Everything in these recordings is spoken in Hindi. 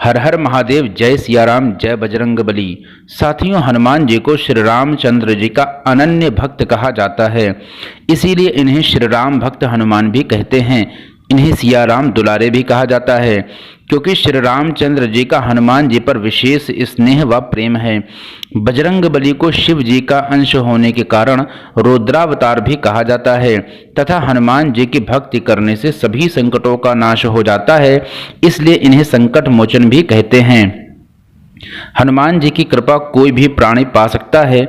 हर हर महादेव, जय सिया राम, जय बजरंग बली। साथियों, हनुमान जी को श्री रामचंद्र जी का अनन्य भक्त कहा जाता है, इसीलिए इन्हें श्री राम भक्त हनुमान भी कहते हैं। इन्हें सिया राम दुलारे भी कहा जाता है, क्योंकि श्री रामचंद्र जी का हनुमान जी पर विशेष स्नेह व प्रेम है। बजरंग बली को शिव जी का अंश होने के कारण रुद्रावतार भी कहा जाता है तथा हनुमान जी की भक्ति करने से सभी संकटों का नाश हो जाता है, इसलिए इन्हें संकट मोचन भी कहते हैं। हनुमान जी की कृपा कोई भी प्राणी पा सकता है,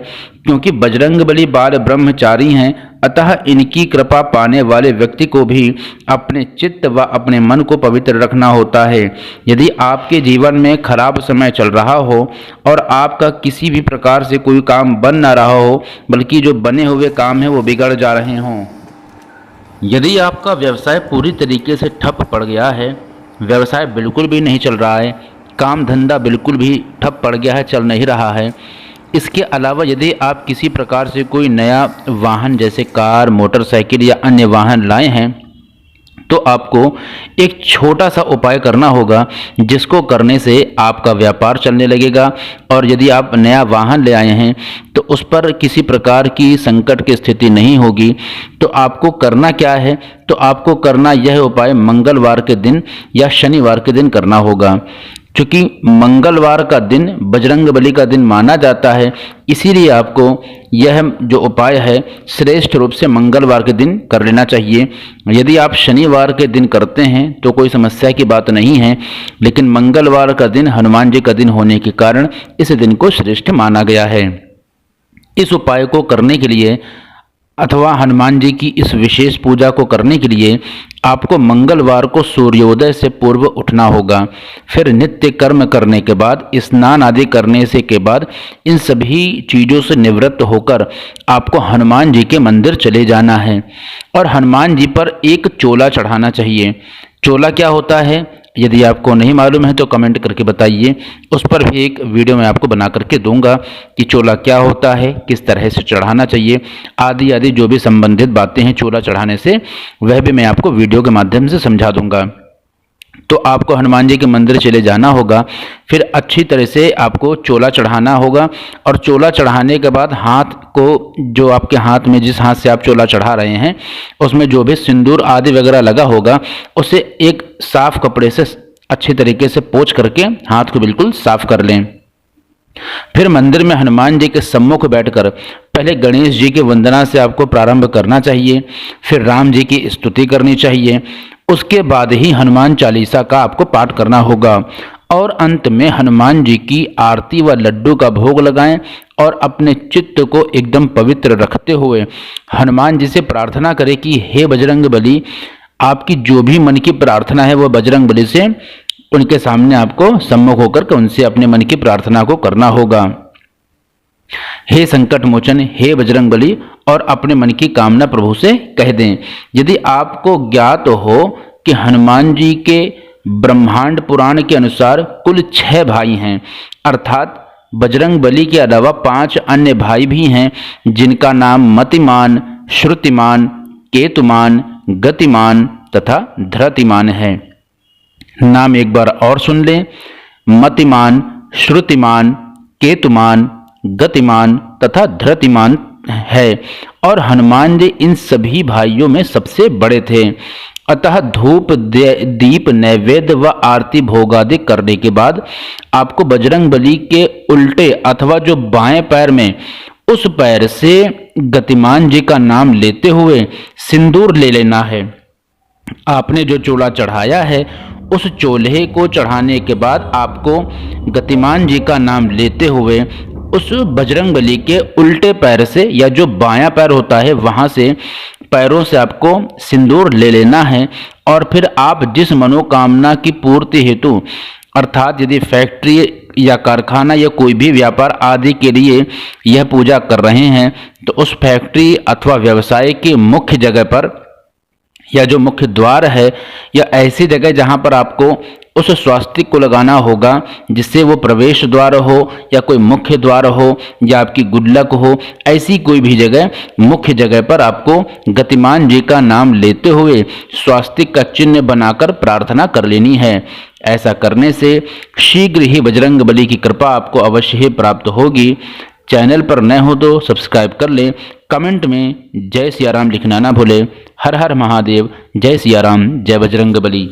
क्योंकि बजरंग बली बाल ब्रह्मचारी हैं, अतः इनकी कृपा पाने वाले व्यक्ति को भी अपने चित्त व अपने मन को पवित्र रखना होता है। यदि आपके जीवन में खराब समय चल रहा हो और आपका किसी भी प्रकार से कोई काम बन ना रहा हो, बल्कि जो बने हुए काम हैं वो बिगड़ जा रहे हों, यदि आपका व्यवसाय पूरी तरीके से ठप पड़ गया है, व्यवसाय बिल्कुल भी नहीं चल रहा है, काम धंधा बिल्कुल भी ठप पड़ गया है, चल नहीं रहा है, इसके अलावा यदि आप किसी प्रकार से कोई नया वाहन जैसे कार, मोटरसाइकिल या अन्य वाहन लाए हैं, तो आपको एक छोटा सा उपाय करना होगा, जिसको करने से आपका व्यापार चलने लगेगा। और यदि आप नया वाहन ले आए हैं तो उस पर किसी प्रकार की संकट की स्थिति नहीं होगी। तो आपको करना क्या है? तो आपको करना यह उपाय मंगलवार के दिन या शनिवार के दिन करना होगा। चूँकि मंगलवार का दिन बजरंग बली का दिन माना जाता है, इसीलिए आपको यह जो उपाय है श्रेष्ठ रूप से मंगलवार के दिन कर लेना चाहिए। यदि आप शनिवार के दिन करते हैं तो कोई समस्या की बात नहीं है, लेकिन मंगलवार का दिन हनुमान जी का दिन होने के कारण इस दिन को श्रेष्ठ माना गया है। इस उपाय को करने के लिए अथवा हनुमान जी की इस विशेष पूजा को करने के लिए आपको मंगलवार को सूर्योदय से पूर्व उठना होगा। फिर नित्य कर्म करने के बाद, स्नान आदि करने से के बाद, इन सभी चीज़ों से निवृत्त होकर आपको हनुमान जी के मंदिर चले जाना है और हनुमान जी पर एक चोला चढ़ाना चाहिए। चोला क्या होता है? यदि आपको नहीं मालूम है तो कमेंट करके बताइए, उस पर भी एक वीडियो मैं आपको बना करके दूंगा कि चोला क्या होता है, किस तरह से चढ़ाना चाहिए, आदि आदि जो भी संबंधित बातें हैं चोला चढ़ाने से, वह भी मैं आपको वीडियो के माध्यम से समझा दूंगा। तो आपको हनुमान जी के मंदिर चले जाना होगा, फिर अच्छी तरह से आपको चोला चढ़ाना होगा और चोला चढ़ाने के बाद हाथ को, जो आपके हाथ में जिस हाथ से आप चोला चढ़ा रहे हैं उसमें जो भी सिंदूर आदि वगैरह लगा होगा, उसे एक साफ कपड़े से अच्छी तरीके से पोंछ करके हाथ को बिल्कुल साफ कर लें। फिर मंदिर में हनुमान जी के सम्मुख बैठकर पहले गणेश जी की वंदना से आपको प्रारंभ करना चाहिए, फिर राम जी की स्तुति करनी चाहिए, उसके बाद ही हनुमान चालीसा का आपको पाठ करना होगा और अंत में हनुमान जी की आरती व लड्डू का भोग लगाएं और अपने चित्त को एकदम पवित्र रखते हुए हनुमान जी से प्रार्थना करें कि हे बजरंग बली, आपकी जो भी मन की प्रार्थना है वह बजरंग बली से उनके सामने आपको सम्मुख होकर के उनसे अपने मन की प्रार्थना को करना होगा। हे संकट मोचन, हे बजरंग बली, और अपने मन की कामना प्रभु से कह दें। यदि आपको ज्ञात हो कि हनुमान जी के ब्रह्मांड पुराण के अनुसार कुल 6 भाई हैं, अर्थात बजरंग बली के अलावा 5 अन्य भाई भी हैं, जिनका नाम मतिमान, श्रुतिमान, केतुमान, गतिमान तथा धृतिमान है। नाम एक बार और सुन लें, मतिमान, श्रुतिमान, केतुमान, गतिमान तथा धृतिमान है और हनुमान जी इन सभी भाइयों में सबसे बड़े थे। अतः धूप दीप नैवेद्य व आरती भोगादि करने के बाद आपको बजरंग बली के उल्टे अथवा जो बाएं पैर में, उस पैर से गतिमान जी का नाम लेते हुए सिंदूर ले लेना है। आपने जो चोला चढ़ाया है उस चोले को चढ़ाने के बाद आपको गतिमान जी का नाम लेते हुए उस बजरंग बली के उल्टे पैर से, या जो बायां पैर होता है वहां से, पैरों से आपको सिंदूर ले लेना है और फिर आप जिस मनोकामना की पूर्ति हेतु, अर्थात यदि फैक्ट्री या कारखाना या कोई भी व्यापार आदि के लिए यह पूजा कर रहे हैं, तो उस फैक्ट्री अथवा व्यवसाय के मुख्य जगह पर या जो मुख्य द्वार है या ऐसी जगह जहाँ पर आपको उस स्वास्तिक को लगाना होगा जिससे वो प्रवेश द्वार हो या कोई मुख्य द्वार हो या आपकी गुल्लक हो, ऐसी कोई भी जगह मुख्य जगह पर आपको गतिमान जी का नाम लेते हुए स्वास्तिक का चिन्ह बनाकर प्रार्थना कर लेनी है। ऐसा करने से शीघ्र ही बजरंग बली की कृपा आपको अवश्य ही प्राप्त होगी। चैनल पर नए हो तो सब्सक्राइब कर लें। कमेंट में जय सिया राम लिखना ना भूलें। हर हर महादेव। जय सिया राम, जय बजरंग बली।